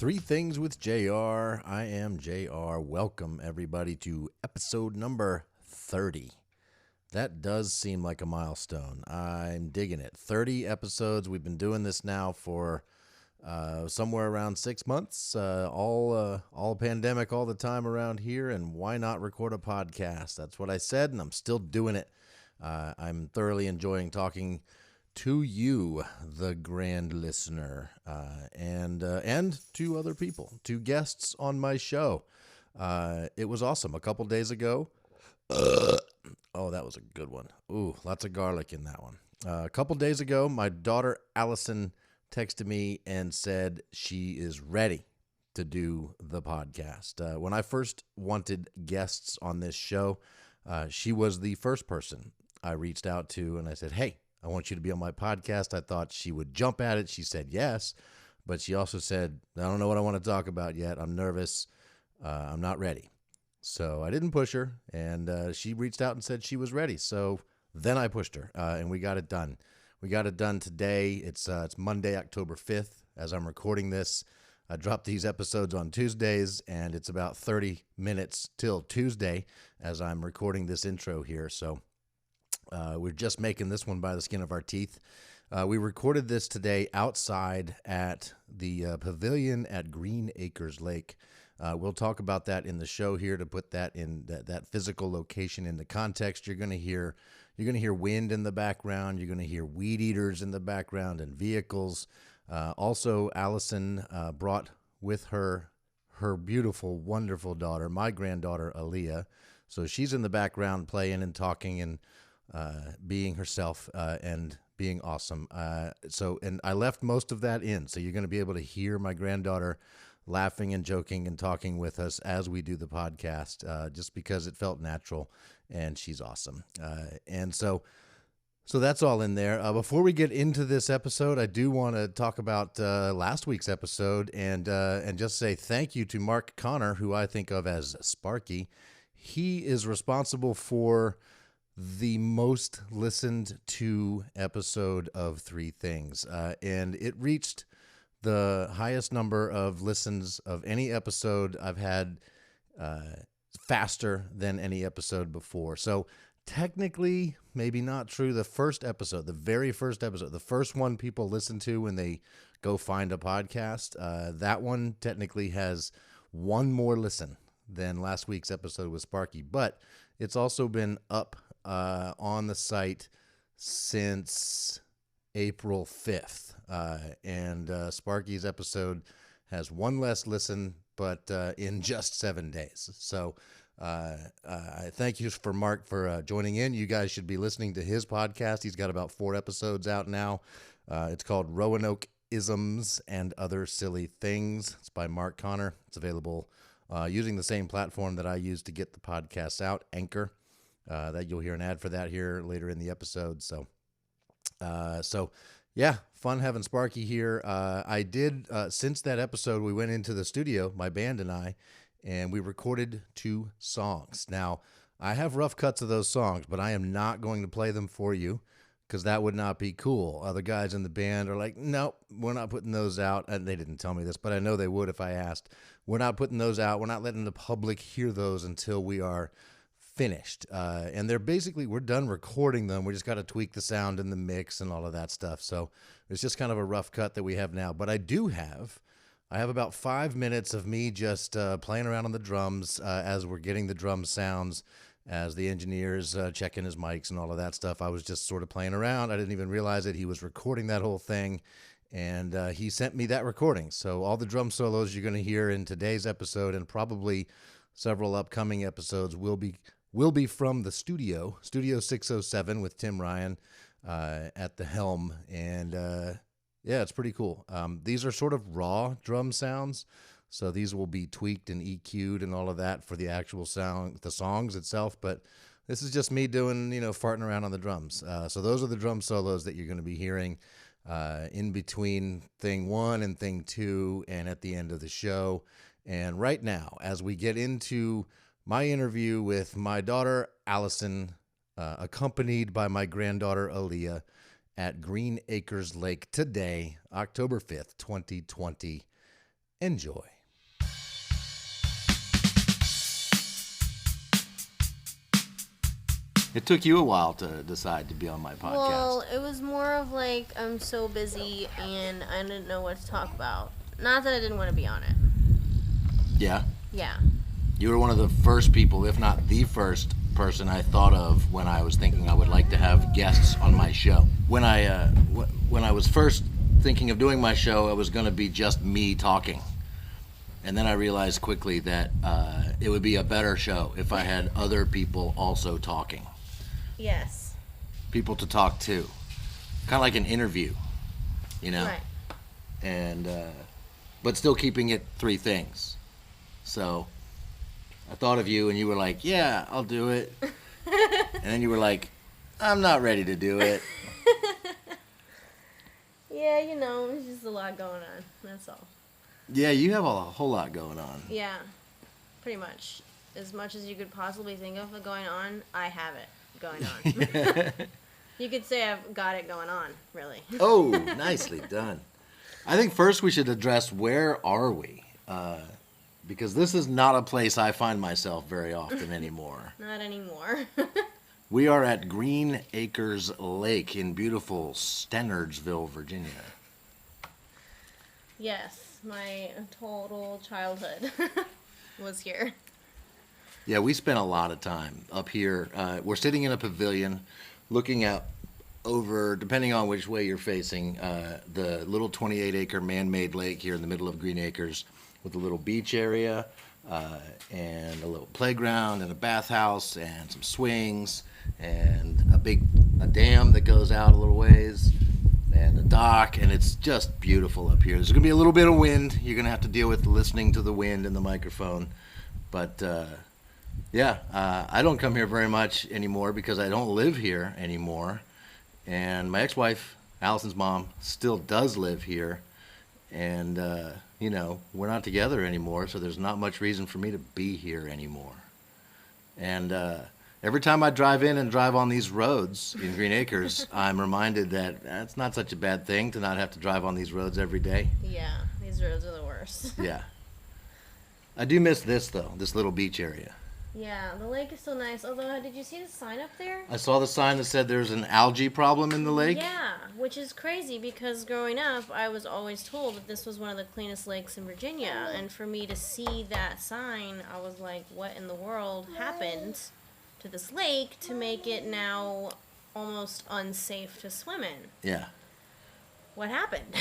Three Things with JR. I am JR. Welcome, everybody, to episode number 30. That does seem like a milestone. I'm digging it. 30 episodes. We've been doing this now for somewhere around 6 months. All pandemic all the time around here, and why not record a podcast? That's what I said, and I'm still doing it. I'm thoroughly enjoying talking to you, the grand listener, and to other people, to guests on my show. It was awesome. A couple days ago, oh, that was a good one. Ooh, lots of garlic in that one. A couple days ago, my daughter Alison texted me and said she is ready to do the podcast. When I first wanted guests on this show, she was the first person I reached out to, and I said, hey, I want you to be on my podcast. I thought she would jump at it. She said yes, but she also said, I don't know what I want to talk about yet. I'm nervous. I'm not ready. So I didn't push her, and she reached out and said she was ready. So then I pushed her, and we got it done. We got it done today. It's Monday, October 5th. As I'm recording this, I drop these episodes on Tuesdays, and it's about 30 minutes till Tuesday as I'm recording this intro here. So we're just making this one by the skin of our teeth. We recorded this today outside at the pavilion at Green Acres Lake. We'll talk about that in the show here to put that in that physical location into context. You're going to hear wind in the background. You're going to hear weed eaters in the background and vehicles. Also, Alison brought with her beautiful, wonderful daughter, my granddaughter Aliyah. So she's in the background playing and talking and being herself and being awesome. And I left most of that in, so you're going to be able to hear my granddaughter laughing and joking and talking with us as we do the podcast, just because it felt natural, and she's awesome. And so that's all in there. Before we get into this episode, I do want to talk about last week's episode and just say thank you to Mark Connor, who I think of as Sparky. He is responsible for the most listened to episode of Three Things, and it reached the highest number of listens of any episode I've had faster than any episode before. So technically, maybe not true. The first episode, the very first episode, the first one people listen to when they go find a podcast, that one technically has one more listen than last week's episode with Sparky, but it's also been up on the site since April 5th. And Sparky's episode has one less listen, but in just 7 days. So I thank you for Mark for joining in. You guys should be listening to his podcast. He's got about 4 episodes out now. It's called Roanoke Isms and Other Silly Things. It's by Mark Connor. It's available using the same platform that I use to get the podcasts out, Anchor. That you'll hear an ad for that here later in the episode. So yeah, fun having Sparky here. I did, since that episode, we went into the studio, my band and we recorded 2 songs. Now, I have rough cuts of those songs, but I am not going to play them for you because that would not be cool. Other guys in the band are like, nope, we're not putting those out. And they didn't tell me this, but I know they would if I asked. We're not putting those out. We're not letting the public hear those until we are finished. And we're done recording them. We just got to tweak the sound and the mix and all of that stuff. So it's just kind of a rough cut that we have now. But I have about 5 minutes of me just playing around on the drums as we're getting the drum sounds, as the engineer's checking his mics and all of that stuff. I was just sort of playing around. I didn't even realize it. He was recording that whole thing, and he sent me that recording. So all the drum solos you're going to hear in today's episode and probably several upcoming episodes will be from the Studio 607 with Tim Ryan at the helm. And yeah, it's pretty cool. These are sort of raw drum sounds, so these will be tweaked and EQ'd and all of that for the actual sound, the songs itself. But this is just me doing, farting around on the drums. So those are the drum solos that you're going to be hearing in between thing 1 and thing 2 and at the end of the show. And right now, as we get into my interview with my daughter, Alison, accompanied by my granddaughter, Aliyah, at Green Acres Lake today, October 5th, 2020. Enjoy. It took you a while to decide to be on my podcast. Well, it was more of like, I'm so busy and I didn't know what to talk about. Not that I didn't want to be on it. Yeah? Yeah. You were one of the first people, if not the first person I thought of when I was thinking I would like to have guests on my show. When I was first thinking of doing my show, it was going to be just me talking. And then I realized quickly that it would be a better show if I had other people also talking. Yes. People to talk to. Kind of like an interview, you know? Right. And, but still keeping it three things. So I thought of you and you were like, yeah, I'll do it. And then you were like, I'm not ready to do it. Yeah, you know, there's just a lot going on. That's all. Yeah, you have a whole lot going on. Yeah, pretty much. As much as you could possibly think of going on, I have it going on. You could say I've got it going on, really. Oh, nicely done. I think first we should address where are we? Because this is not a place I find myself very often anymore. Not anymore. We are at Green Acres Lake in beautiful Stennardsville, Virginia. Yes, my total childhood was here. Yeah, we spent a lot of time up here. We're sitting in a pavilion looking out over, depending on which way you're facing, the little 28-acre man-made lake here in the middle of Green Acres with a little beach area and a little playground and a bathhouse and some swings and a dam that goes out a little ways and a dock, and it's just beautiful up here. There's going to be a little bit of wind. You're going to have to deal with listening to the wind in the microphone. But, I don't come here very much anymore because I don't live here anymore. And my ex-wife, Alison's mom, still does live here. And, we're not together anymore, so there's not much reason for me to be here anymore. And every time I drive in and drive on these roads in Green Acres, I'm reminded that it's not such a bad thing to not have to drive on these roads every day. Yeah, these roads are the worst. Yeah. I do miss this, though, this little beach area. Yeah, the lake is so nice. Although, did you see the sign up there? I saw the sign that said there's an algae problem in the lake. Yeah, which is crazy because growing up, I was always told that this was one of the cleanest lakes in Virginia. And for me to see that sign, I was like, what in the world happened to this lake to make it now almost unsafe to swim in? Yeah. What happened?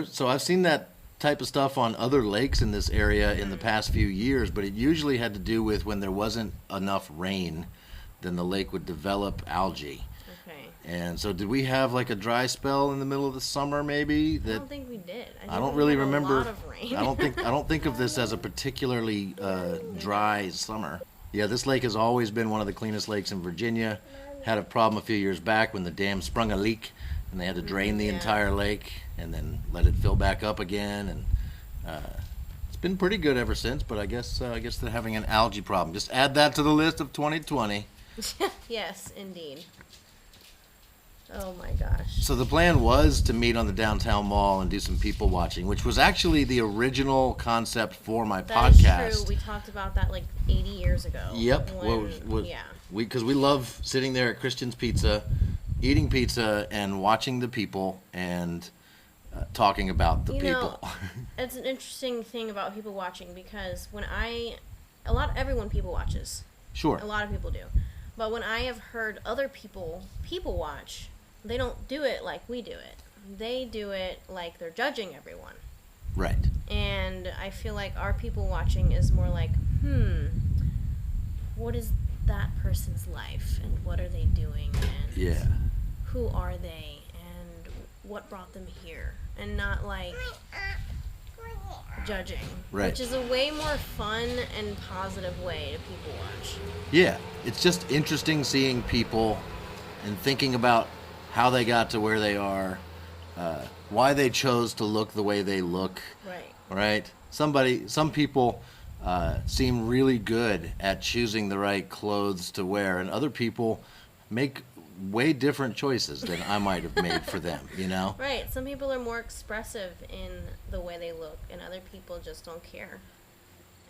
So I've seen that type of stuff on other lakes in this area in the past few years, but it usually had to do with when there wasn't enough rain, then the lake would develop algae. Okay. And so did we have like a dry spell in the middle of the summer maybe? I don't think we did. I don't really remember. A lot of rain. I don't think of this as a particularly dry summer. Yeah, this lake has always been one of the cleanest lakes in Virginia. Had a problem a few years back when the dam sprung a leak and they had to drain the entire lake and then let it fill back up again, and it's been pretty good ever since. But I guess they're having an algae problem. Just add that to the list of 2020. Yes, indeed. Oh my gosh. So the plan was to meet on the downtown mall and do some people watching, which was actually the original concept for my podcast. That is true. We talked about that like 80 years ago. Yep. Because we love sitting there at Christian's Pizza, eating pizza and watching the people and talking about the people. It's an interesting thing about people watching because everyone people watches. Sure. A lot of people do. But when I have heard other people watch, they don't do it like we do it. They do it like they're judging everyone. Right. And I feel like our people watching is more like, what is that person's life and what are they doing and who are they and what brought them here, and not like judging, right. Which is a way more fun and positive way to people watch. Yeah, it's just interesting seeing people and thinking about how they got to where they are, why they chose to look the way they look. Right. Some people seem really good at choosing the right clothes to wear, and other people make way different choices than I might have made for them, you know? Right. Some people are more expressive in the way they look, and other people just don't care.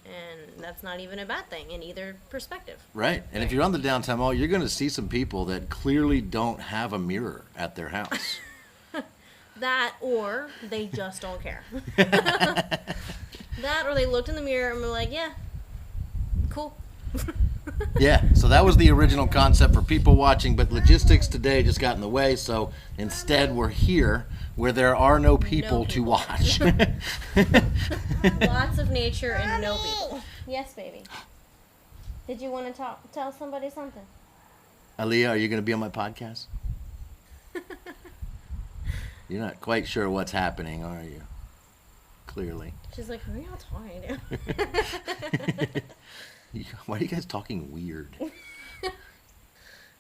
And that's not even a bad thing in either perspective. Right. And if you're on the downtown mall, you're going to see some people that clearly don't have a mirror at their house. That, or they just don't care. That, or they looked in the mirror and were like, yeah, cool. Yeah, so that was the original concept for people watching, but logistics today just got in the way, so instead we're here where there are no people to watch. Lots of nature and no people. Yes, baby. Did you want to tell somebody something? Aliyah, are you going to be on my podcast? You're not quite sure what's happening, are you? Clearly. She's like, who are y'all talking to? Why are you guys talking weird?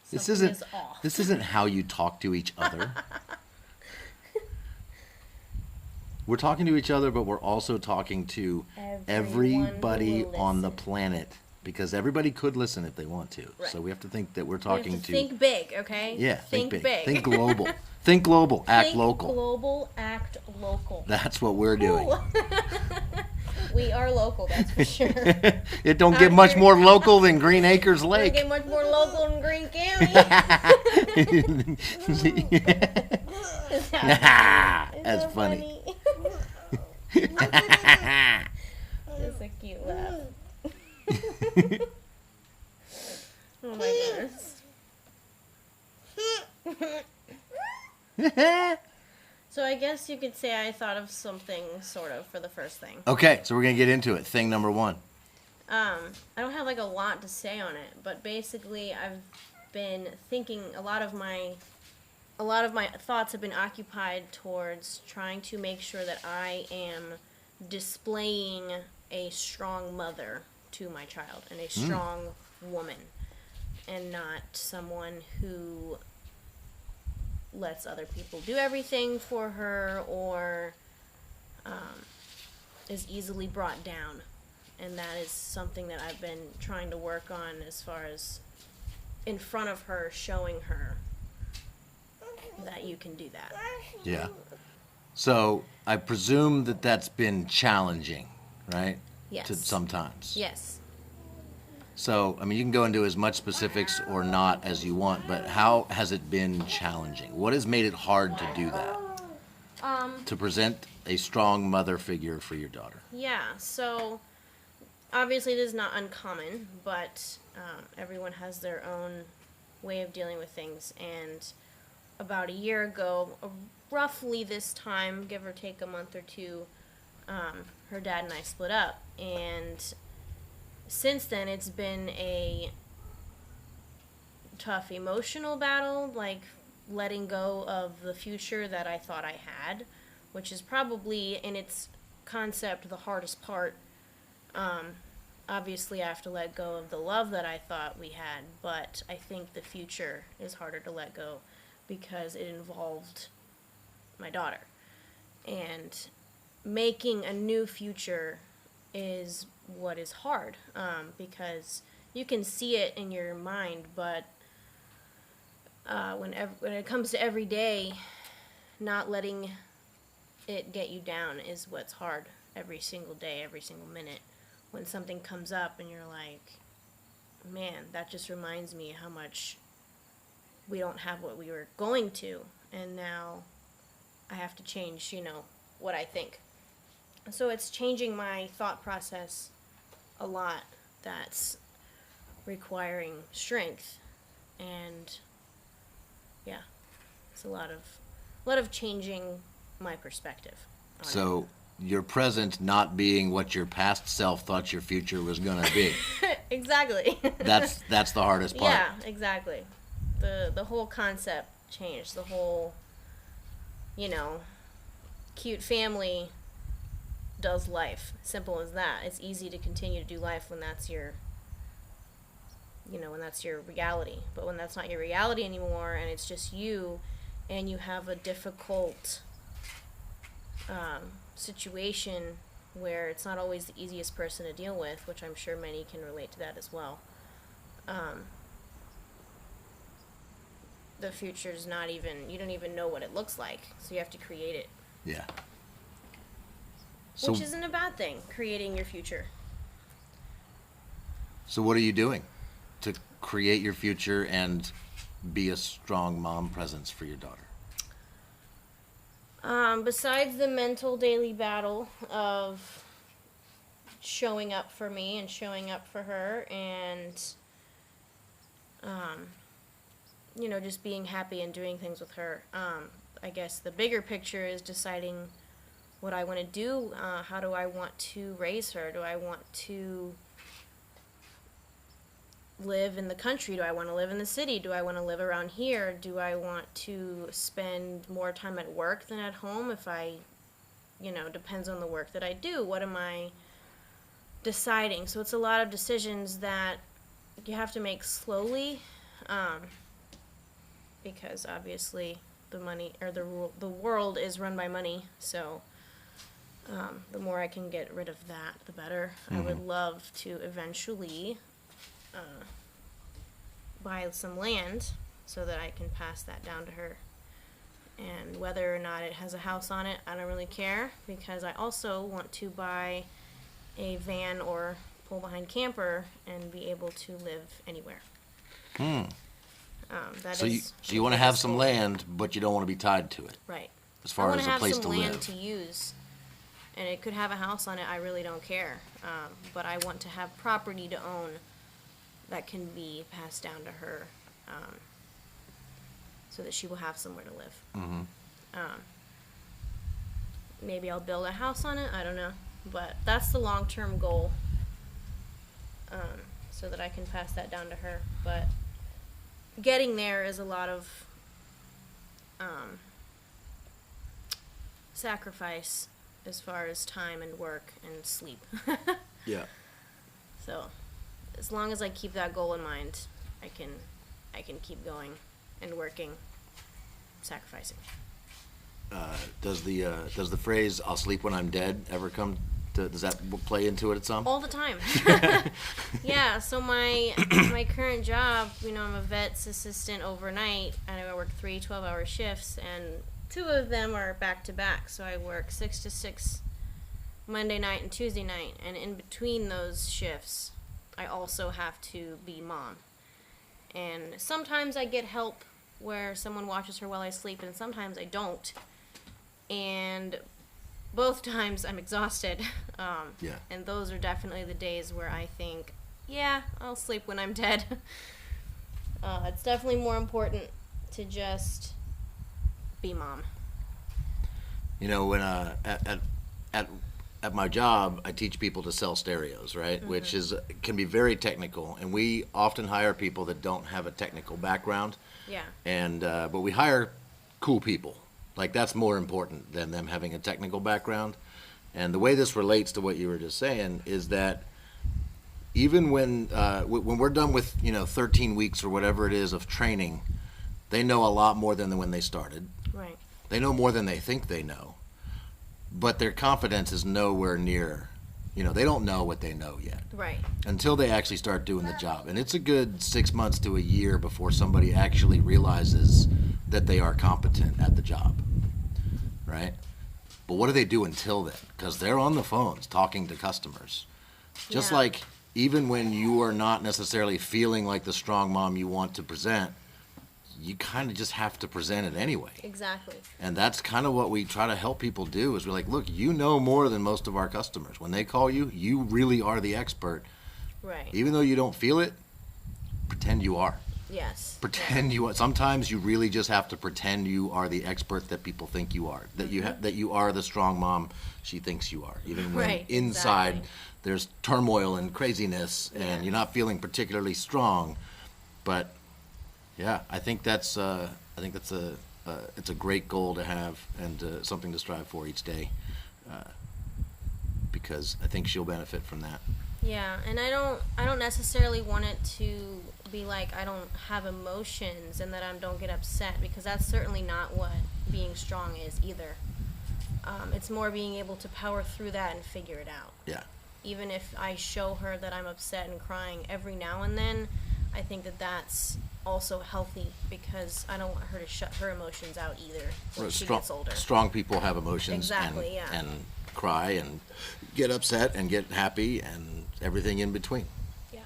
This off. This isn't how you talk to each other. We're talking to each other, but we're also talking to everybody on the planet, because everybody could listen if they want to. Right. So we have to think that we're talking to. Think big, okay? Yeah, think big. Think global. Think global. Act local. Think global. Act local. That's what we're doing. We are local, that's for sure. It don't get much more local than Green Acres Lake. Don't get much more local than Green County. That's so funny. That's a cute laugh. Oh my goodness. So I guess you could say I thought of something sort of for the first thing. Okay, so we're going to get into it. Thing number one. I don't have like a lot to say on it, but basically I've been thinking a lot of my thoughts have been occupied towards trying to make sure that I am displaying a strong mother to my child and a strong woman, and not someone who lets other people do everything for her or is easily brought down. And that is something that I've been trying to work on as far as in front of her, showing her that you can do that. Yeah. So I presume that that's been challenging, right? Yes. To sometimes. Yes. So, I mean, you can go into as much specifics or not as you want, but how has it been challenging? What has made it hard to do that? To present a strong mother figure for your daughter. Yeah, so obviously this is not uncommon, but everyone has their own way of dealing with things. And about a year ago, roughly this time, give or take a month or two, her dad and I split up. And since then, it's been a tough emotional battle, like letting go of the future that I thought I had, which is probably, in its concept, the hardest part. Obviously, I have to let go of the love that I thought we had, but I think the future is harder to let go because it involved my daughter. And making a new future is what is hard, because you can see it in your mind, but when it comes to every day, not letting it get you down is what's hard every single day, every single minute. When something comes up and you're like, man, that just reminds me how much we don't have what we were going to, and now I have to change, what I think. So it's changing my thought process a lot. That's requiring strength, and yeah, it's a lot of changing my perspective on So your present not being what your past self thought your future was going to be. Exactly. That's the hardest part. Yeah, exactly. The whole concept changed. The whole, cute family does life. Simple as that. It's easy to continue to do life when that's your reality. But when that's not your reality anymore and it's just you, and you have a difficult situation where it's not always the easiest person to deal with, which I'm sure many can relate to that as well. the future's not even, you don't even know what it looks like, so you have to create it. Yeah. So, Which isn't a bad thing, creating your future. so what are you doing to create your future and be a strong mom presence for your daughter? Besides the mental daily battle of showing up for me and showing up for her and, just being happy and doing things with her, I guess the bigger picture is deciding what I want to do. How do I want to raise her? Do I want to live in the country? Do I want to live in the city? Do I want to live around here? Do I want to spend more time at work than at home? If I, depends on the work that I do. What am I deciding? So it's a lot of decisions that you have to make slowly, because obviously the money, or the world is run by money. So the more I can get rid of that, the better. I would love to eventually buy some land so that I can pass that down to her. And whether or not it has a house on it, I don't really care, because I also want to buy a van or pull-behind camper and be able to live anywhere. So you want to have some land, but you don't want to be tied to it. Right. As far as a place to I want to have some land live. to use, and it could have a house on it. I really don't care. But I want to have property to own that can be passed down to her, so that she will have somewhere to live. Maybe I'll build a house on it. I don't know, but that's the long-term goal, so that I can pass that down to her. But getting there is a lot of sacrifice as far as time and work and sleep. Yeah. So as long as I keep that goal in mind, I can keep going and working, sacrificing. Does the phrase "I'll sleep when I'm dead" ever come to? Does that play into it at some? All the time. Yeah. So my current job, I'm a vet's assistant overnight, and I work 3 12-hour shifts, and 2 of them are back to back. So I work 6 to 6 Monday night and Tuesday night, and in between those shifts, I also have to be mom. And sometimes I get help where someone watches her while I sleep, and sometimes I don't. And both times I'm exhausted. Yeah. And those are definitely the days where I think, yeah, I'll sleep when I'm dead. It's definitely more important to just be mom. When at my job, I teach people to sell stereos, right? Which can be very technical, and we often hire people that don't have a technical background. Yeah. And but we hire cool people. Like, that's more important than them having a technical background. And the way this relates to what you were just saying is that even when we're done with 13 weeks or whatever it is of training, they know a lot more than when they started. Right. They know more than they think they know. But their confidence is nowhere near, they don't know what they know yet. Right. Until they actually start doing the job. And it's a good 6 months to a year before somebody actually realizes that they are competent at the job. Right? But what do they do until then? Because they're on the phones talking to customers. Just like even when you are not necessarily feeling like the strong mom you want to present, you kind of just have to present it anyway. Exactly. And that's kind of what we try to help people do is we're like, look, you know more than most of our customers. When they call you, you really are the expert. Right. Even though you don't feel it, pretend you are. Yes. Pretend you are. Sometimes you really just have to pretend you are the expert that people think you are. That that you are the strong mom she thinks you are. Even when inside there's turmoil and craziness and you're not feeling particularly strong. But yeah, I think it's a great goal to have and something to strive for each day, because I think she'll benefit from that. Yeah, and I don't necessarily want it to be like I don't have emotions and that I don't get upset, because that's certainly not what being strong is either. It's more being able to power through that and figure it out. Yeah. Even if I show her that I'm upset and crying every now and then, I think that that's also healthy because I don't want her to shut her emotions out either when she strong, gets older. strong people have emotions Exactly, and cry and get upset and get happy and everything in between. Yeah.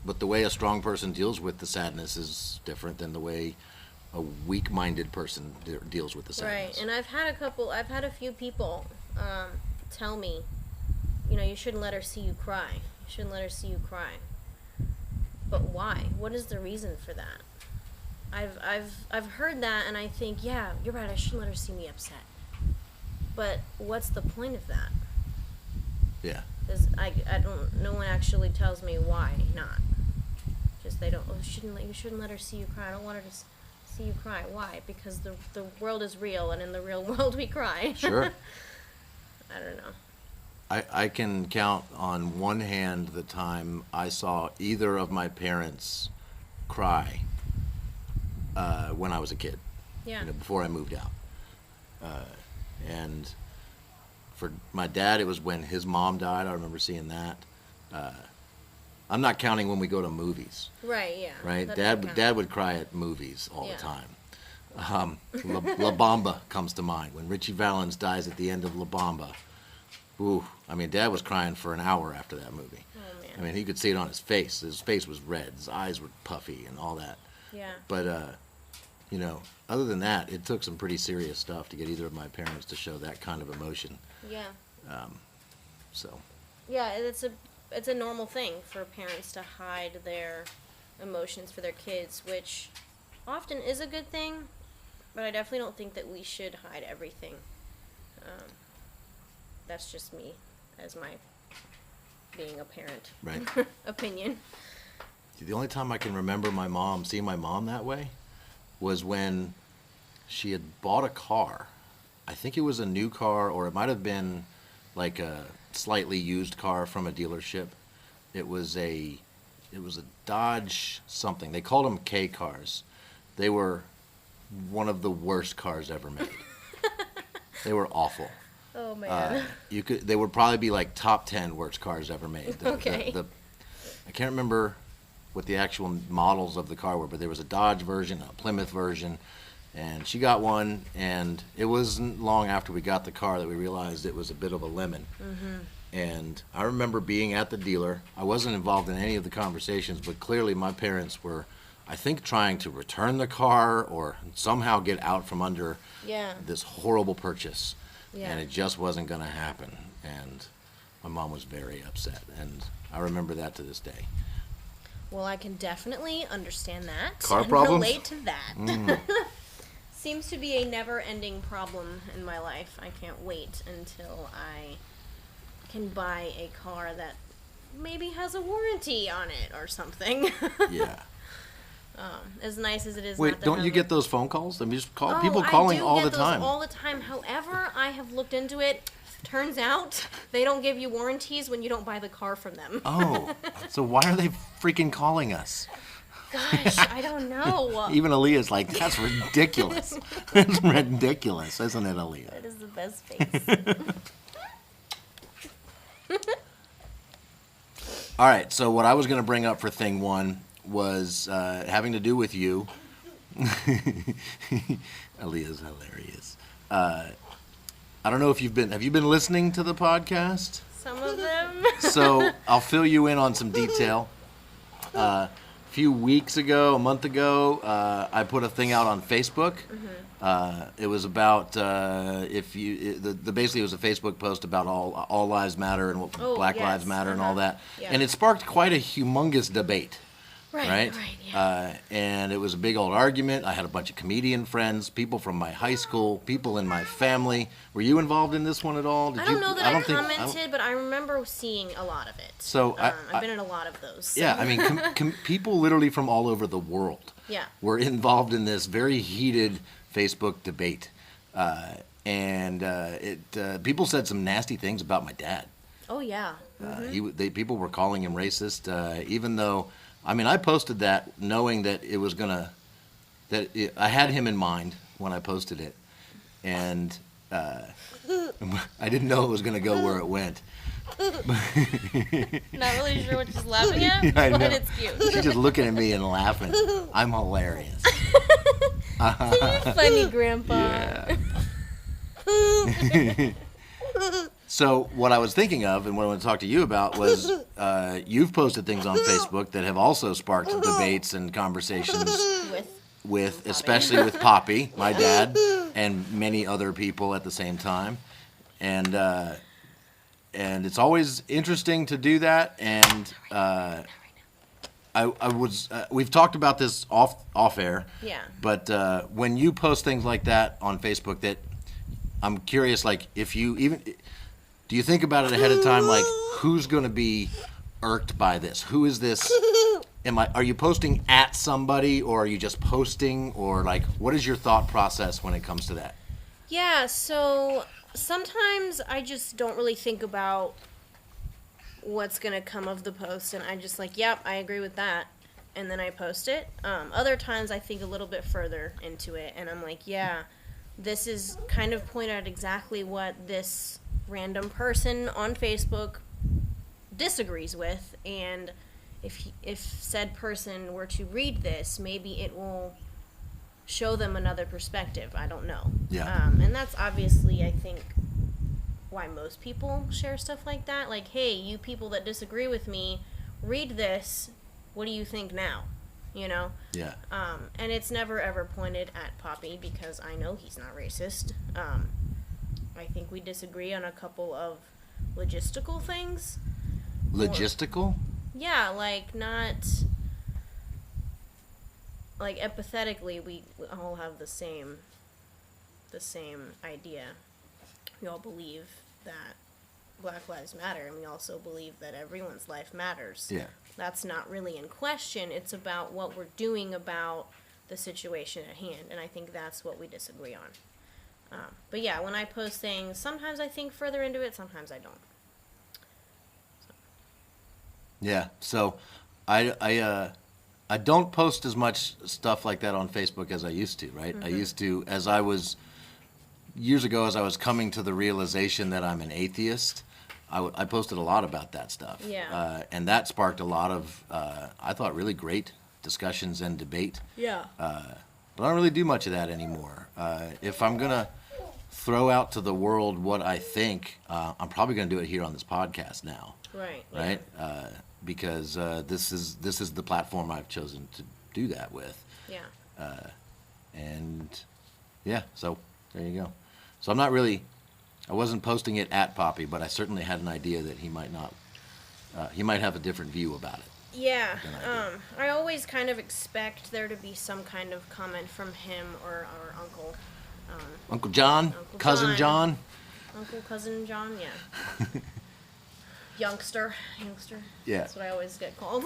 But the way a strong person deals with the sadness is different than the way a weak-minded person deals with the sadness. Right, and I've had a few people tell me, you know, you shouldn't let her see you cry. You shouldn't let her see you cry. But why? What is the reason for that? I've heard that, and I think, yeah, you're right. I shouldn't let her see me upset. But what's the point of that? Yeah. Because I don't. No one actually tells me why not. Just they don't. Oh, you shouldn't let her see you cry. I don't want her to see you cry. Why? Because the world is real, and in the real world we cry. Sure. I don't know. I can count on one hand the time I saw either of my parents cry when I was a kid. Yeah. You know, before I moved out. And for my dad, it was when his mom died. I remember seeing that. I'm not counting when we go to movies. Right. Yeah. Right. That Dad would cry at movies all Yeah. the time. La Bamba comes to mind. When Richie Valens dies at the end of La Bamba. Ooh, I mean, Dad was crying for an hour after that movie. Oh man. I mean, he could see it on his face. His face was red. His eyes were puffy and all that. Yeah. But, you know, other than that, it took some pretty serious stuff to get either of my parents to show that kind of emotion. Yeah. So. Yeah, it's a normal thing for parents to hide their emotions for their kids, which often is a good thing, but I definitely don't think that we should hide everything. That's just me, as my being a parent Right. opinion. The only time I can remember seeing my mom that way was when she had bought a car. I think it was a new car, or it might have been like a slightly used car from a dealership. It was a Dodge something. They called them K cars. They were one of the worst cars ever made. They were awful. Oh man. They would probably be like top 10 worst cars ever made. Okay. I can't remember what the actual models of the car were, but there was a Dodge version, a Plymouth version, and she got one, and it wasn't long after we got the car that we realized it was a bit of a lemon. Mm-hmm. And I remember being at the dealer. I wasn't involved in any of the conversations, but clearly my parents were, I think, trying to return the car or somehow get out from under this horrible purchase. Yeah. And it just wasn't going to happen. And my mom was very upset. And I remember that to this day. Well, I can definitely understand that. Car and problems? relate to that. Mm. Seems to be a never-ending problem in my life. I can't wait until I can buy a car that maybe has a warranty on it or something. Yeah. As nice as it is. Wait, not to don't have you a- get those phone calls? I mean, just call Oh, people calling I do all get the those time. all the time. However, I have looked into it. Turns out they don't give you warranties when you don't buy the car from them. Oh, so why are they freaking calling us? Gosh, I don't know. Even Aliyah's like, that's ridiculous. It's ridiculous, isn't it, Aliyah? That is the best face. All right, so what I was going to bring up for thing one was having to do with you. Aliyah's hilarious. I don't know if have you been listening to the podcast? Some of them. So I'll fill you in on some detail. A few weeks ago, a month ago, I put a thing out on Facebook. It was about basically it was a Facebook post about all lives matter and Black yes, Lives Matter and all that, yeah. and it sparked quite a humongous debate. Right? Yeah. And it was a big old argument. I had a bunch of comedian friends, people from my high school, people in my family. Were you involved in this one at all? I don't know that I commented, but I remember seeing a lot of it. So I've been in a lot of those. So. Yeah, I mean, people literally from all over the world were involved in this very heated Facebook debate. People said some nasty things about my dad. Oh, yeah. People were calling him racist, even though... I mean, I posted that knowing that it was I had him in mind when I posted it, and I didn't know it was gonna go where it went. Not really sure what she's laughing at, I know. but it's cute. She's just looking at me and laughing. I'm hilarious. You're funny, Grandpa. Yeah. So what I was thinking of and what I want to talk to you about was you've posted things on Facebook that have also sparked debates and conversations with especially with Poppy, my dad, and many other people at the same time. And it's always interesting to do that. And we've talked about this off air. Yeah. But when you post things like that on Facebook, that I'm curious, like if you even do you think about it ahead of time, like who's going to be irked by this? Who is this? Are you posting at somebody, or are you just posting, or like what is your thought process when it comes to that? Yeah, so sometimes I just don't really think about what's going to come of the post, and I just like, yep, I agree with that, and then I post it. Other times I think a little bit further into it, and I'm like, yeah, this is kind of point out exactly what this random person on Facebook disagrees with, and if said person were to read this, maybe it will show them another perspective. I don't know. Yeah. And that's obviously, I think, why most people share stuff like that. Like, hey, you people that disagree with me, read this. What do you think now? You know? Yeah. And it's never ever pointed at Poppy because I know he's not racist. I think we disagree on a couple of logistical things. Logistical? Yeah, like not... Like, empathetically, we all have the same idea. We all believe that Black Lives Matter, and we also believe that everyone's life matters. Yeah. That's not really in question. It's about what we're doing about the situation at hand, and I think that's what we disagree on. But yeah, when I post things, sometimes I think further into it, sometimes I don't. Yeah. So I don't post as much stuff like that on Facebook as I used to, right? Mm-hmm. I used to, years ago, as I was coming to the realization that I'm an atheist, I posted a lot about that stuff. Yeah. And that sparked a lot of, I thought, really great discussions and debate. Yeah. But I don't really do much of that anymore. If I'm going to throw out to the world what I think, I'm probably going to do it here on this podcast now. Right. Right? Yeah. Because this is the platform I've chosen to do that with. Yeah. And yeah, so there you go. So I wasn't posting it at Poppy, but I certainly had an idea that he might not, he might have a different view about it. Yeah. I always kind of expect there to be some kind of comment from him or our uncle. Uncle John? Uncle Cousin John? Uncle, cousin John, yeah. Youngster. Yeah. That's what I always get called.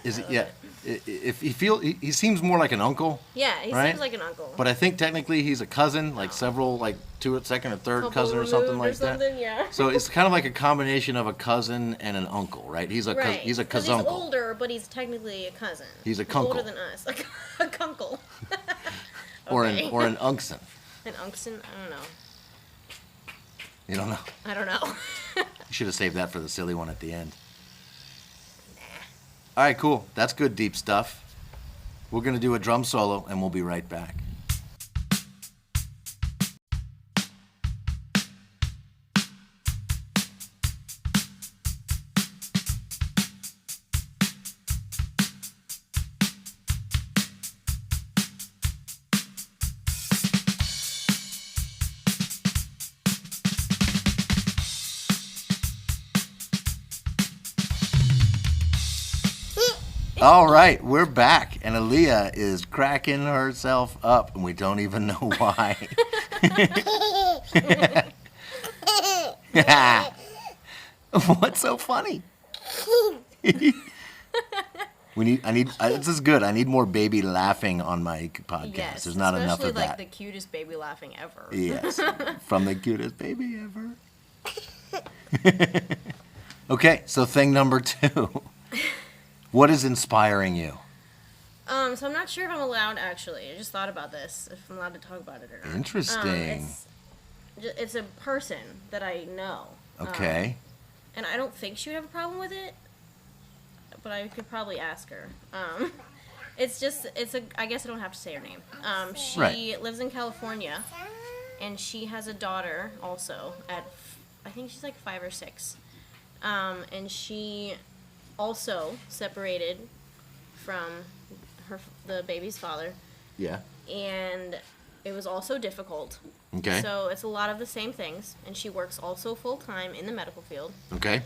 Is it? Yeah. If he seems more like an uncle. Yeah, he right? seems like an uncle. But I think technically he's a cousin, like several, like second or third Couple cousin or something like that. Yeah. So it's kind of like a combination of a cousin and an uncle, right? He's a right. he's a He's cousuncle. older, but he's technically a cousin. He's a He's kunkle. older than us. A kunkle. Or Okay. an uncson. An uncson? I don't know. You don't know. I don't know. You should have saved that for the silly one at the end. All right, cool. That's good deep stuff. We're going to do a drum solo, and we'll be right back. All right, we're back, and Aliyah is cracking herself up, and we don't even know why. What's so funny? This is good. I need more baby laughing on my podcast. Yes, There's not enough of especially like that. the cutest baby laughing ever. Yes, from the cutest baby ever. Okay, so thing number 2. What is inspiring you? So I'm not sure if I'm allowed, actually. I just thought about this, if I'm allowed to talk about it or not. Interesting. It's a person that I know. Okay. and I don't think she would have a problem with it, but I could probably ask her. I guess I don't have to say her name. She lives in California, and she has a daughter also I think she's like 5 or 6. And she also separated from the baby's father. Yeah. And it was also difficult. Okay. So it's a lot of the same things, and she works also full-time in the medical field. Okay.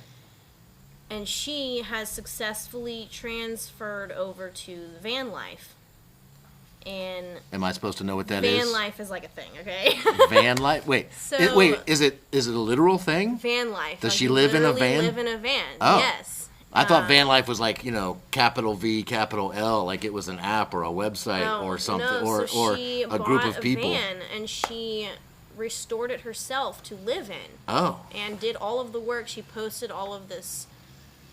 And she has successfully transferred over to van life. And am I supposed to know what that van is? life is like a thing, okay? Van life? Wait. So, is it a literal thing? Van life. Does she live in a van? Live in a van. Oh. Yes. I thought van life was like, capital V, capital L, like it was an app or a website or something, or a group of people. She bought a van, and she restored it herself to live in. Oh. And did all of the work. She posted all of this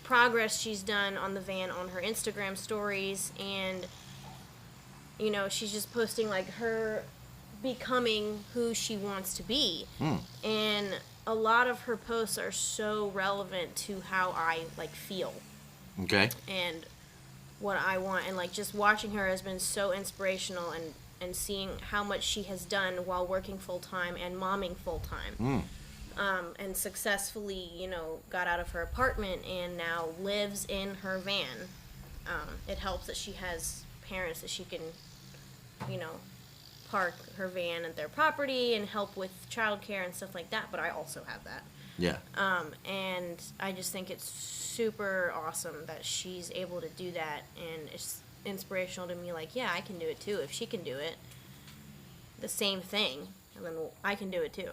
progress she's done on the van on her Instagram stories, and she's just posting like her becoming who she wants to be. And a lot of her posts are so relevant to how I feel. Okay. And what I want, and just watching her has been so inspirational, and seeing how much she has done while working full-time and momming full-time. And successfully, got out of her apartment and now lives in her van. It helps that she has parents that she can, park her van at their property and help with childcare and stuff like that, but I also have that. Yeah. And I just think it's super awesome that she's able to do that, and it's inspirational to me, yeah, I can do it too. If she can do it, the same thing, and then I can do it too.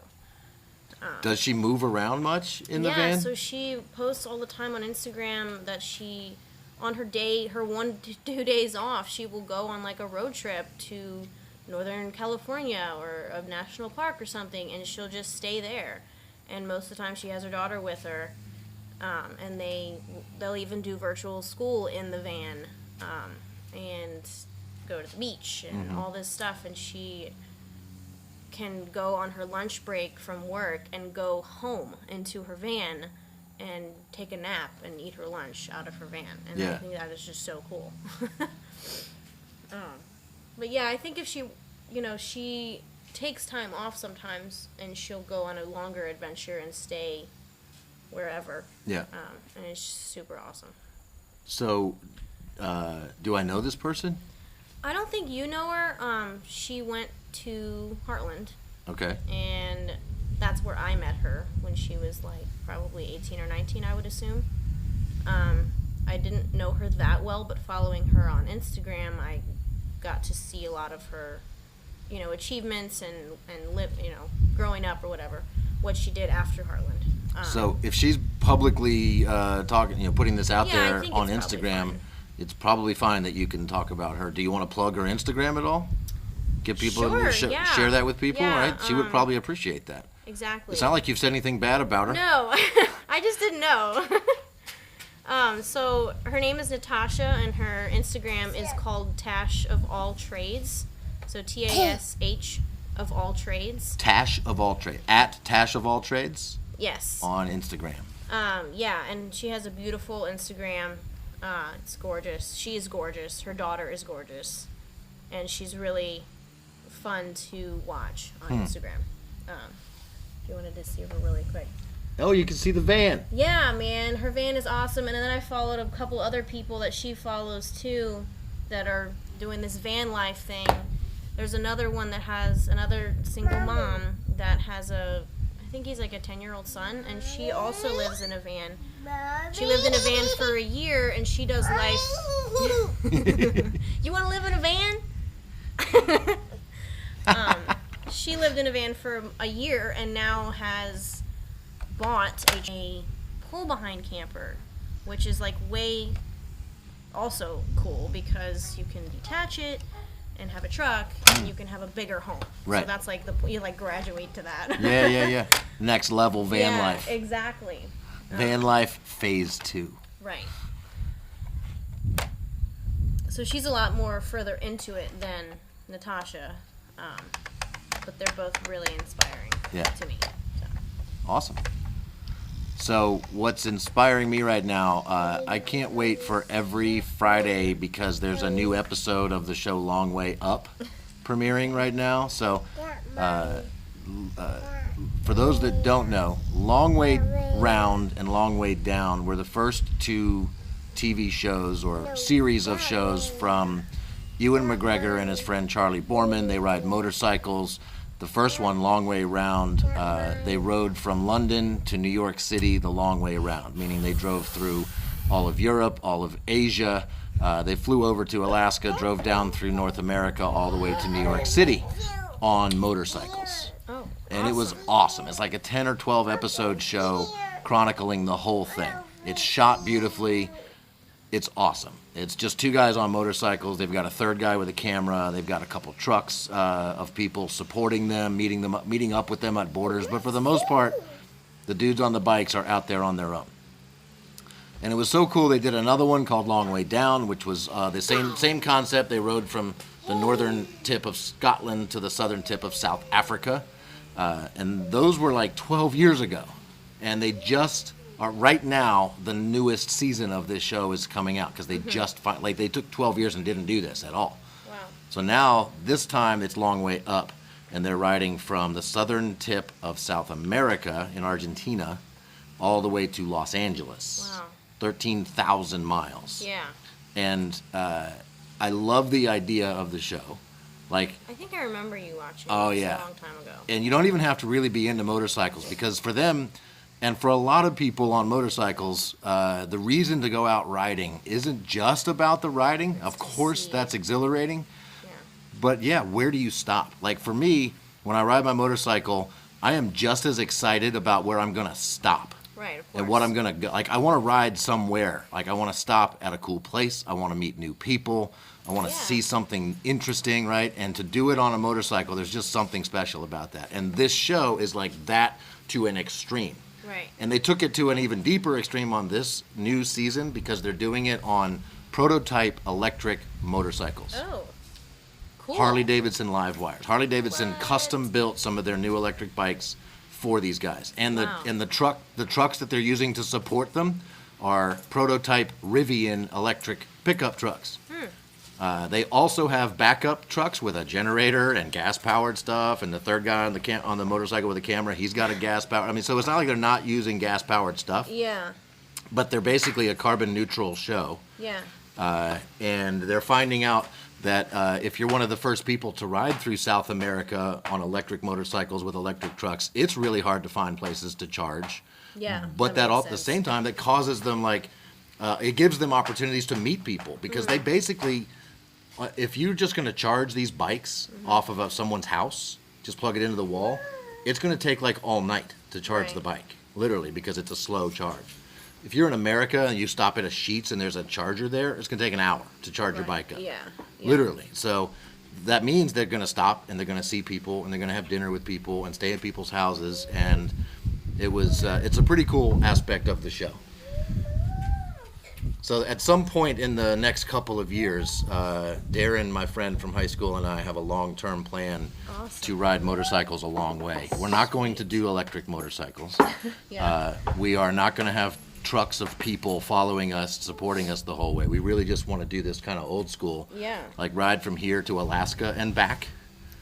Does she move around much in the van? Yeah, so she posts all the time on Instagram that she, on her 1 to 2 days off, she will go on a road trip to Northern California or a national park or something, and she'll just stay there. And most of the time she has her daughter with her, and they'll even do virtual school in the van, and go to the beach and all this stuff, and she can go on her lunch break from work and go home into her van and take a nap and eat her lunch out of her van. And I think that is just so cool. But yeah, I think if she, she takes time off sometimes, and she'll go on a longer adventure and stay wherever. Yeah. And it's super awesome. So, do I know this person? I don't think you know her. She went to Heartland. Okay. And that's where I met her when she was probably 18 or 19, I would assume. I didn't know her that well, but following her on Instagram, I got to see a lot of her, achievements and live, growing up or whatever, what she did after Heartland. So if she's publicly talking, putting this out there on Instagram, it's probably fine that you can talk about her. Do you want to plug her Instagram at all? Get people share that with people, right? She would probably appreciate that. Exactly. It's not like you've said anything bad about her. No, I just didn't know. So her name is Natasha, and her Instagram is called Tash of All Trades. So TASH of All Trades. Tash of All Trades. At Tash of All Trades? Yes. On Instagram. Yeah, and she has a beautiful Instagram. It's gorgeous. She is gorgeous. Her daughter is gorgeous. And she's really fun to watch on Instagram. If you wanted to see her really quick. Oh, you can see the van. Yeah, man. Her van is awesome. And then I followed a couple other people that she follows, too, that are doing this van life thing. There's another one that has another single mom that has I think he's like a 10-year-old son, and she also lives in a van. She lived in a van for a year, and she does life. You want to live in a van? She lived in a van for a year and now has bought a pull-behind camper, which is way also cool because you can detach it and have a truck, and you can have a bigger home. Right. So that's you graduate to that. Yeah. Next level van life. Yeah, exactly. Van life phase 2. Right. So she's a lot more further into it than Natasha, but they're both really inspiring to me. So. Awesome. So what's inspiring me right now, I can't wait for every Friday because there's a new episode of the show Long Way Up premiering right now. So for those that don't know, Long Way Round and Long Way Down were the first two TV shows or series of shows from Ewan McGregor and his friend Charlie Borman. They ride motorcycles. The first one, Long Way Round, they rode from London to New York City the long way around, meaning they drove through all of Europe, all of Asia. They flew over to Alaska, drove down through North America all the way to New York City on motorcycles. Oh, And it was awesome. It's like a 10 or 12 episode show chronicling the whole thing. It's shot beautifully. It's awesome. It's just two guys on motorcycles. They've got a third guy with a camera. They've got a couple trucks of people supporting them, meeting up with them at borders. But for the most part, the dudes on the bikes are out there on their own. And it was so cool. They did another one called Long Way Down, which was the same concept. They rode from the northern tip of Scotland to the southern tip of South Africa. And those were like 12 years ago. And they just are right now, the newest season of this show is coming out because they just they took 12 years and didn't do this at all. wow. So now, this time, it's Long Way Up. And they're riding from the southern tip of South America in Argentina all the way to Los Angeles. Wow. 13,000 miles. Yeah. And I love the idea of the show. Like, I think I remember you watching Oh, this yeah. a long time ago. and you don't even have to really be into motorcycles because for them, and for a lot of people on motorcycles, the reason to go out riding isn't just about the riding. Of course, see. that's exhilarating. Yeah. But yeah, where do you stop? Like for me, when I ride my motorcycle, I am just as excited about where I'm going to stop. Right, of course. And what I'm gonna go, like, I want to ride somewhere. Like, I want to stop at a cool place. I want to meet new people. I want to Yeah. see something interesting, right? And to do it on a motorcycle, there's just something special about that. And this show is like that to an extreme. Right. And they took it to an even deeper extreme on this new season because they're doing it on prototype electric motorcycles. Oh. Cool. Harley Davidson live wires. Harley Davidson What? custom built some of their new electric bikes for these guys. And Wow. the trucks that they're using to support them are prototype Rivian electric pickup trucks. They also have backup trucks with a generator and gas-powered stuff. And the third guy on the motorcycle with a camera, he's got a gas-powered. I mean, so it's not like they're not using gas-powered stuff, Yeah. but they're basically a carbon-neutral show. Yeah. And they're finding out that if you're one of the first people to ride through South America on electric motorcycles with electric trucks, it's really hard to find places to charge. Yeah. But that makes at the sense. same time, that causes them it gives them opportunities to meet people because they basically, if you're just going to charge these bikes off of someone's house, just plug it into the wall, it's going to take like all night to charge Right. the bike, literally, because it's a slow charge. If you're in America and you stop at a Sheetz and there's a charger there, it's going to take an hour to charge your Right. bike up. Yeah. Literally. So that means they're going to stop and they're going to see people and they're going to have dinner with people and stay at people's houses. And it's a pretty cool aspect of the show. So at some point in the next couple of years, Darren, my friend from high school, and I have a long-term plan Awesome. to ride motorcycles a long way. We're not going to do electric motorcycles. Yeah. We are not going to have trucks of people following us, supporting us the whole way. We really just want to do this kind of old school, Yeah. like ride from here to Alaska and back.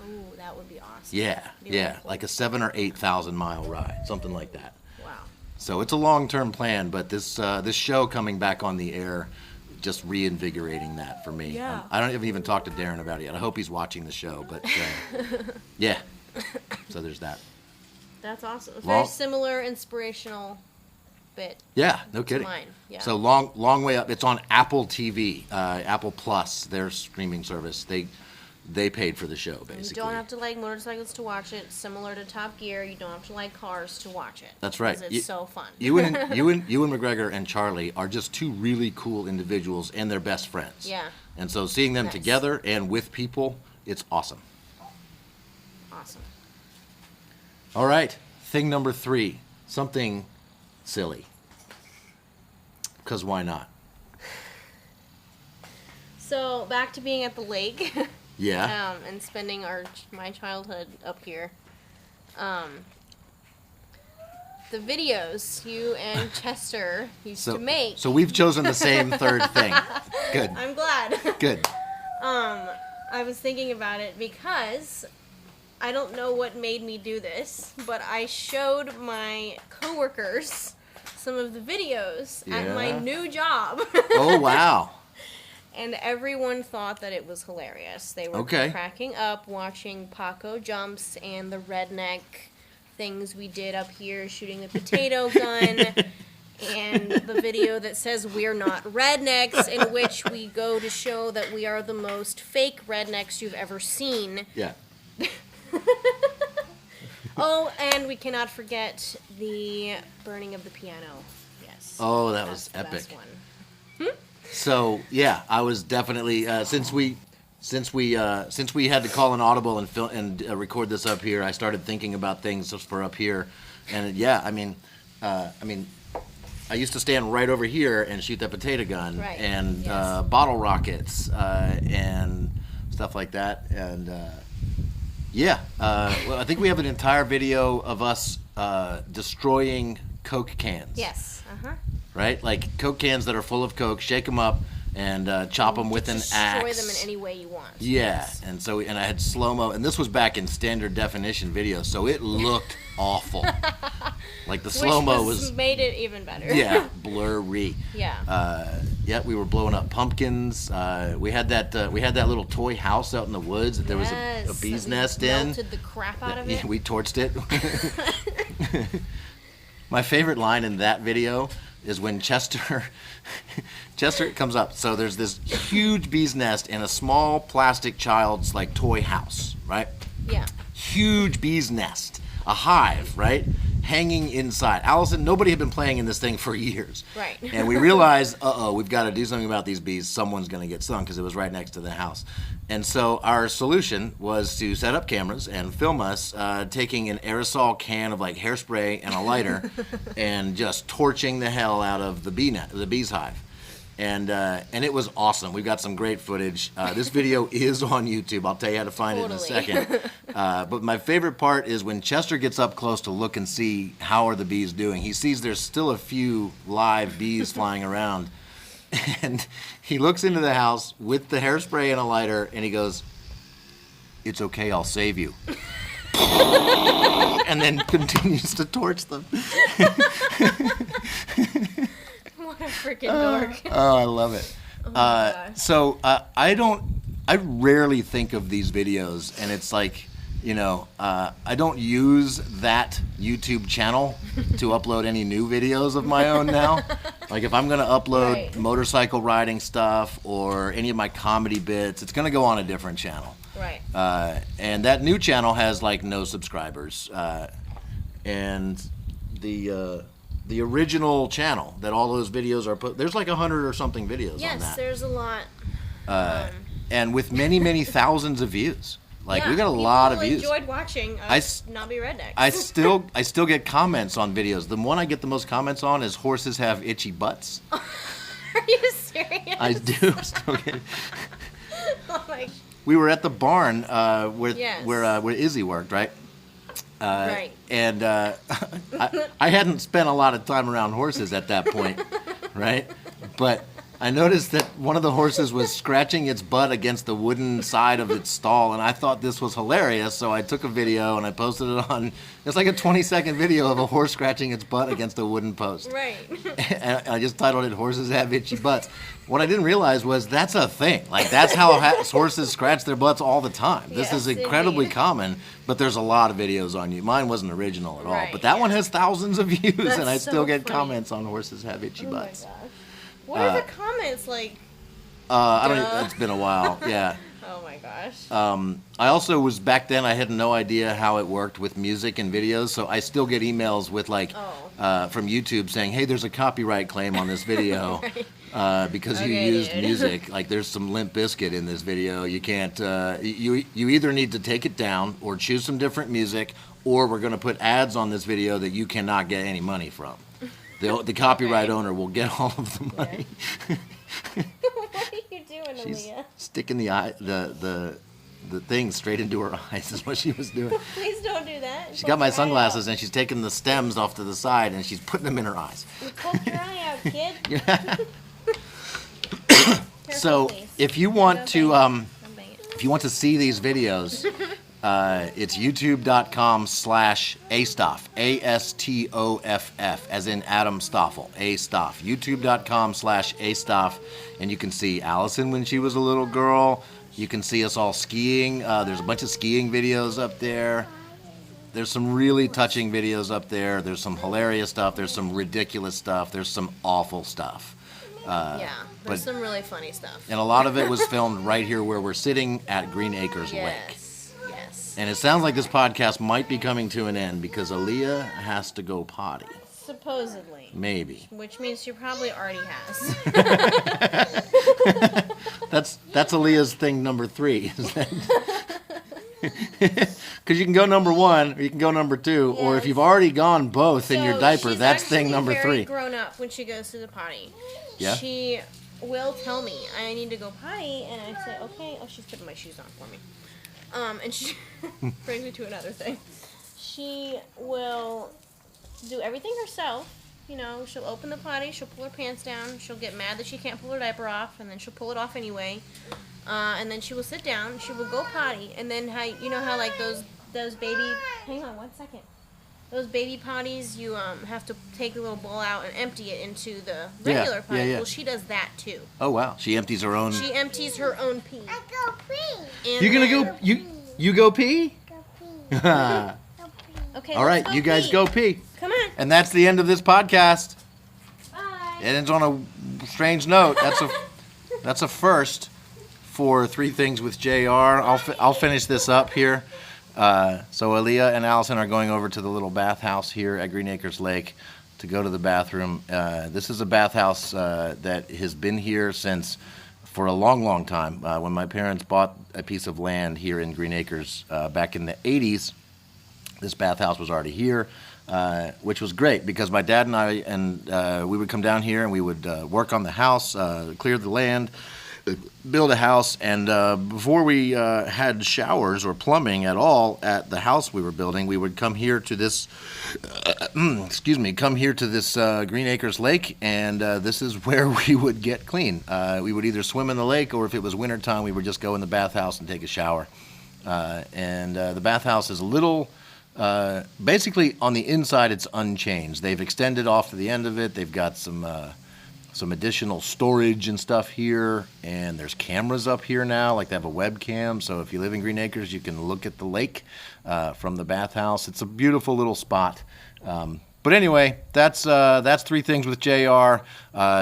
Ooh, that would be awesome. Yeah, Be really yeah, cool. like a 7,000 or 8,000 mile ride, something like that. Wow. So it's a long-term plan, but this show coming back on the air, just reinvigorating that for me. Yeah. I don't even talk to Darren about it yet. I hope he's watching the show, but yeah. So there's that. That's awesome. It's Long- very similar, inspirational bit. Yeah, no kidding. Mine. Yeah. So long way up. It's on Apple TV, Apple Plus, their streaming service. They paid for the show You basically. don't have to like motorcycles to watch it. Similar to Top Gear, you don't have to like cars to watch it. That's right. 'Cause It's You- so fun. Ewan McGregor and Charlie are just two really cool individuals, and they're best friends. Yeah. And so seeing them Nice. together and with people, it's awesome. Awesome. All right, thing number 3, something silly. Because why not? So back to being at the lake, Yeah. and spending my childhood up here. the videos you and Chester used to make. So we've chosen the same third thing. Good. I'm glad. Good. I was thinking about it because I don't know what made me do this, but I showed my coworkers some of the videos at my new job. Oh, wow. And everyone thought that it was hilarious. They were cracking up watching Paco jumps and the redneck things we did up here, shooting the potato gun, and the video that says we're not rednecks, in which we go to show that we are the most fake rednecks you've ever seen. Yeah. Oh, and we cannot forget the burning of the piano. Yes. Oh, that was epic. Best one. So yeah, I was definitely since we had to call an audible and film and record this up here, I started thinking about things just for up here, and yeah, I mean, I used to stand right over here and shoot that potato gun and bottle rockets and stuff like that, and well, I think we have an entire video of us destroying Coke cans. Yes. Right? Like Coke cans that are full of Coke, shake them up and chop them with an axe. Destroy them in any way you want. Yeah, Yes. and I had slow-mo, and this was back in standard definition video, so it looked awful. Like the slow-mo was made it even better. Yeah, blurry. Yeah. We were blowing up pumpkins. We had that little toy house out in the woods that there was a bee's nest in. Melted the crap out of it. We torched it. My favorite line in that video is when Chester comes up. So there's this huge bee's nest in a small plastic child's like toy house, right? Yeah. Huge bee's nest, a hive, right? Hanging inside. Alison, nobody had been playing in this thing for years. Right. And we realized, we've got to do something about these bees. Someone's going to get stung because it was right next to the house. And so our solution was to set up cameras and film us taking an aerosol can of like hairspray and a lighter and just torching the hell out of the bee's hive. And it was awesome. We've got some great footage. This video is on YouTube. I'll tell you how to find it in a second. But my favorite part is when Chester gets up close to look and see how are the bees doing. He sees there's still a few live bees flying around. And he looks into the house with the hairspray and a lighter, and he goes, "It's okay, I'll save you." And then continues to torch them. What a freaking dork. Oh, I love it. Oh my gosh. So I rarely think of these videos, and it's like, I don't use that YouTube channel to upload any new videos of my own now. Like if I'm going to upload motorcycle riding stuff or any of my comedy bits, it's going to go on a different channel. Right. And that new channel has like no subscribers. And the original channel that all those videos are put, there's like 100 or something videos on that. Yes, there's a lot. And with many, many thousands of views. Like we got a people lot of views. Enjoyed watching us not be rednecks. I still get comments on videos. The one I get the most comments on is horses have itchy butts. Are you serious? I do still get. Oh my. We were at the barn where Izzy worked, right? Right. And I hadn't spent a lot of time around horses at that point, right? But I noticed that one of the horses was scratching its butt against the wooden side of its stall, and I thought this was hilarious, so I took a video and I posted it on. It's like a 20-second video of a horse scratching its butt against a wooden post. Right. And I just titled it "Horses Have Itchy Butts." What I didn't realize was that's a thing. Like that's how horses scratch their butts all the time. This is incredibly common, but there's a lot of videos on you. Mine wasn't original at all, but that one has thousands of views, That's and I still get funny. comments on horses have itchy butts. Oh my gosh. What are the comments like? I don't. It's been a while. Yeah. Oh my gosh. I also was back then. I had no idea how it worked with music and videos, so I still get emails with like from YouTube saying, "Hey, there's a copyright claim on this video because you used music. Like, there's some Limp Bizkit in this video. You can't. You either need to take it down or choose some different music, or we're going to put ads on this video that you cannot get any money from. The copyright owner will get all of the money." What are you doing, She's Aliyah? sticking the the thing straight into her eyes is what she was doing. Please don't do that. She's got my sunglasses and she's taking the stems off to the side and she's putting them in her eyes. Poke your eye out, kid. So if you want to see these videos, it's youtube.com/astoff, ASTOFF, as in Adam Stoffel, astoff. youtube.com/astoff, and you can see Alison when she was a little girl. You can see us all skiing. There's a bunch of skiing videos up there. There's some really touching videos up there. There's some hilarious stuff. There's some ridiculous stuff. There's some awful stuff. There's some really funny stuff. And a lot of it was filmed right here where we're sitting at Green Acres Lake. Yes. And it sounds like this podcast might be coming to an end because Aliyah has to go potty. Supposedly. Maybe. Which means she probably already has. That's Aliyah's thing number 3. Because you can go number 1 or you can go number 2, or if you've already gone both in your diaper, that's thing number 3. She's actually very grown up when she goes to the potty. Yeah? She will tell me, I need to go potty, and I say, okay. Oh, she's putting my shoes on for me. And she brings me to another thing. She will do everything herself. You know, she'll open the potty, she'll pull her pants down, she'll get mad that she can't pull her diaper off, and then she'll pull it off anyway. And then she will sit down, she will go potty, and then how like those baby, hang on 1 second. Those baby potties, you have to take the little bowl out and empty it into the regular potty. Yeah. Well, she does that too. Oh wow, she empties her own. She empties her own pee. I go pee. You're gonna go. You go pee. Go pee. Okay. All right, you guys go pee. Come on. And that's the end of this podcast. Bye. It ends on a strange note. That's a first for 3 Things with JR. I'll finish this up here. So Aliyah and Alison are going over to the little bathhouse here at Green Acres Lake to go to the bathroom. This is a bathhouse that has been here for a long, long time. When my parents bought a piece of land here in Green Acres back in the 80s, this bathhouse was already here, which was great because my dad and I we would come down here and we would work on the house, clear the land, build a house, and before we had showers or plumbing at all at the house we were building, we would come here to this Green Acres Lake, and this is where we would get clean. We would either swim in the lake, or if it was wintertime, we would just go in the bathhouse and take a shower. The bathhouse is a little, basically on the inside it's unchanged. They've extended off to the end of it. They've got some additional storage and stuff here, and there's cameras up here now, like they have a webcam, so if you live in Green Acres you can look at the lake from the bathhouse. It's a beautiful little spot. But anyway, that's 3 Things with JR.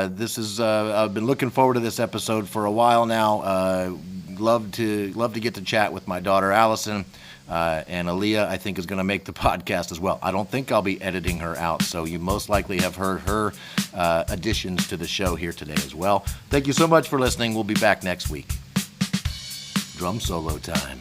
This is I've been looking forward to this episode for a while now. Love to get to chat with my daughter Alison. And Aliyah, I think, is going to make the podcast as well. I don't think I'll be editing her out, so you most likely have heard her additions to the show here today as well. Thank you so much for listening. We'll be back next week. Drum solo time.